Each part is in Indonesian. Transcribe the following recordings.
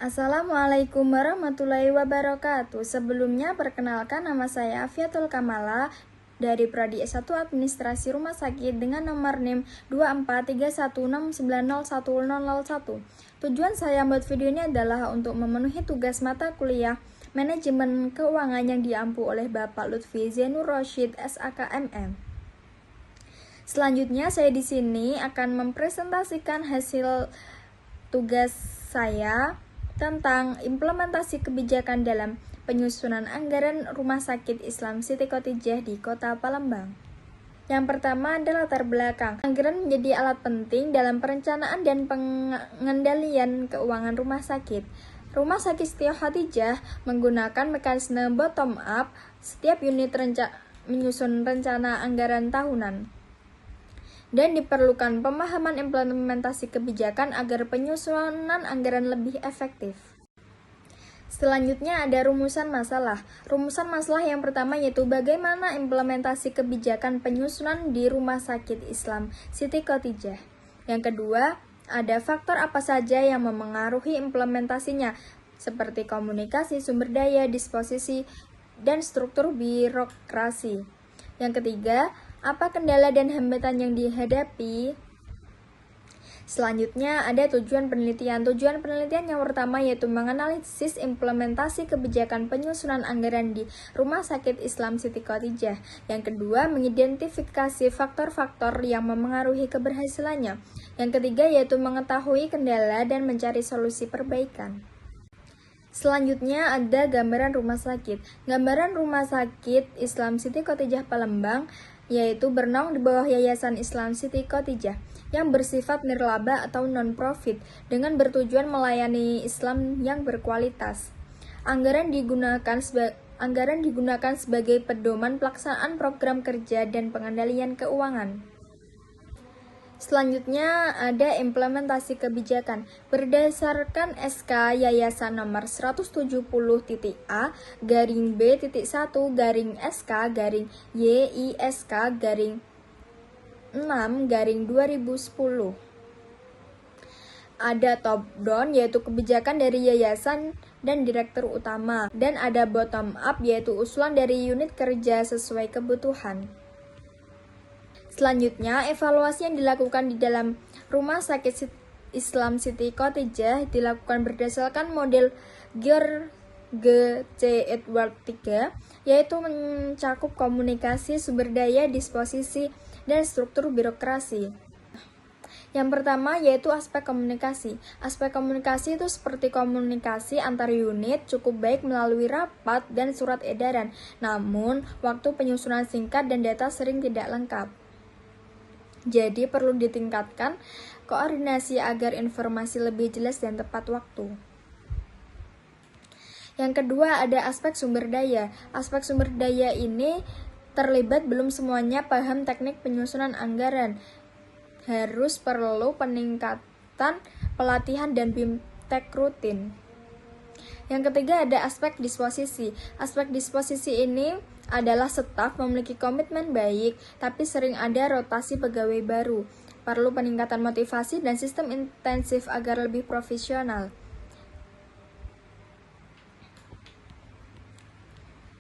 Assalamualaikum warahmatullahi wabarakatuh. Sebelumnya perkenalkan, nama saya Afiatul Kamala dari Prodi S1 Administrasi Rumah Sakit dengan nomor NIM 2431690101. Tujuan saya membuat video ini adalah untuk memenuhi tugas mata kuliah Manajemen Keuangan yang diampu oleh Bapak Lutfi Zainur Rosyid SAKMM. Selanjutnya saya di sini akan mempresentasikan hasil tugas saya tentang implementasi kebijakan dalam penyusunan anggaran Rumah Sakit Islam Siti Khotijah di Kota Palembang. Yang pertama adalah latar belakang. Anggaran menjadi alat penting dalam perencanaan dan pengendalian keuangan rumah sakit. Rumah Sakit Siti Khotijah menggunakan mekanisme bottom up. Setiap unit menyusun rencana anggaran tahunan. Dan diperlukan pemahaman implementasi kebijakan agar penyusunan anggaran lebih efektif. Selanjutnya ada rumusan masalah. Rumusan masalah yang pertama yaitu bagaimana implementasi kebijakan penyusunan di Rumah Sakit Islam Siti Khotijah. Yang kedua, ada faktor apa saja yang memengaruhi implementasinya, seperti komunikasi, sumber daya, disposisi, dan struktur birokrasi. Yang ketiga, apa kendala dan hambatan yang dihadapi? Selanjutnya ada tujuan penelitian. Tujuan penelitian yang pertama yaitu menganalisis implementasi kebijakan penyusunan anggaran di Rumah Sakit Islam Siti Khotijah. Yang kedua, mengidentifikasi faktor-faktor yang memengaruhi keberhasilannya. Yang ketiga yaitu mengetahui kendala dan mencari solusi perbaikan. Selanjutnya ada gambaran rumah sakit. Gambaran Rumah Sakit Islam Siti Khotijah Palembang yaitu bernaung di bawah Yayasan Islam Siti Khotijah yang bersifat nirlaba atau non-profit dengan bertujuan melayani Islam yang berkualitas. Anggaran digunakan sebagai pedoman pelaksanaan program kerja dan pengendalian keuangan. Selanjutnya ada implementasi kebijakan. Berdasarkan SK Yayasan nomor 170.A/B.1/YISK/6/2010. Ada top down yaitu kebijakan dari yayasan dan direktur utama, dan ada bottom up yaitu usulan dari unit kerja sesuai kebutuhan. Selanjutnya, evaluasi yang dilakukan di dalam Rumah Sakit Islam Siti Khotijah dilakukan berdasarkan model George C. Edward III, yaitu mencakup komunikasi, sumber daya, disposisi, dan struktur birokrasi. Yang pertama yaitu aspek komunikasi. Aspek komunikasi itu seperti komunikasi antar unit cukup baik melalui rapat dan surat edaran, namun waktu penyusunan singkat dan data sering tidak lengkap. Jadi perlu ditingkatkan koordinasi agar informasi lebih jelas dan tepat waktu. Yang kedua ada aspek sumber daya. Aspek sumber daya ini terlibat belum semuanya paham teknik penyusunan anggaran. Harus perlu peningkatan pelatihan dan bimtek rutin. Yang ketiga ada aspek disposisi. Aspek disposisi ini adalah staf memiliki komitmen baik, tapi sering ada rotasi pegawai baru. Perlu peningkatan motivasi dan sistem intensif agar lebih profesional.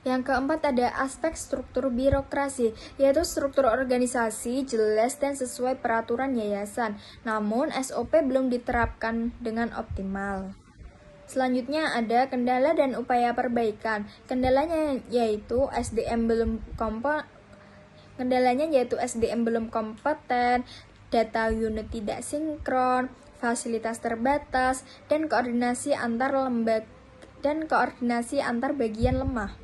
Yang keempat ada aspek struktur birokrasi, yaitu struktur organisasi jelas dan sesuai peraturan yayasan, namun SOP belum diterapkan dengan optimal. Selanjutnya ada kendala dan upaya perbaikan. Kendalanya yaitu SDM belum kompeten, data unit tidak sinkron, fasilitas terbatas, dan koordinasi antar bagian lemah.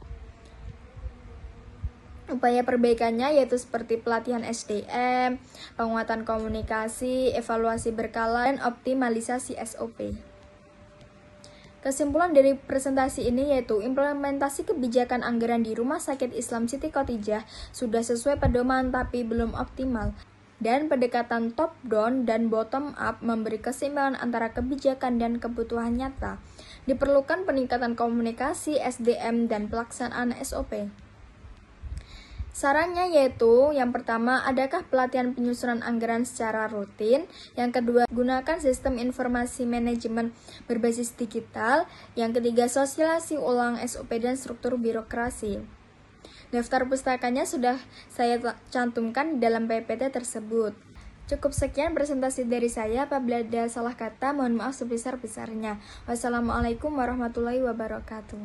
Upaya perbaikannya yaitu seperti pelatihan SDM, penguatan komunikasi, evaluasi berkala, dan optimalisasi SOP. Kesimpulan dari presentasi ini yaitu implementasi kebijakan anggaran di Rumah Sakit Islam Siti Khotijah sudah sesuai pedoman tapi belum optimal. Dan pendekatan top down dan bottom up memberi keseimbangan antara kebijakan dan kebutuhan nyata. Diperlukan peningkatan komunikasi, SDM, dan pelaksanaan SOP. Sarannya yaitu, yang pertama, adakah pelatihan penyusunan anggaran secara rutin? Yang kedua, gunakan sistem informasi manajemen berbasis digital. Yang ketiga, sosialisasi ulang SOP dan struktur birokrasi. Daftar pustakanya sudah saya cantumkan di dalam PPT tersebut. Cukup sekian presentasi dari saya. Apabila ada salah kata, mohon maaf sebesar-besarnya. Wassalamualaikum warahmatullahi wabarakatuh.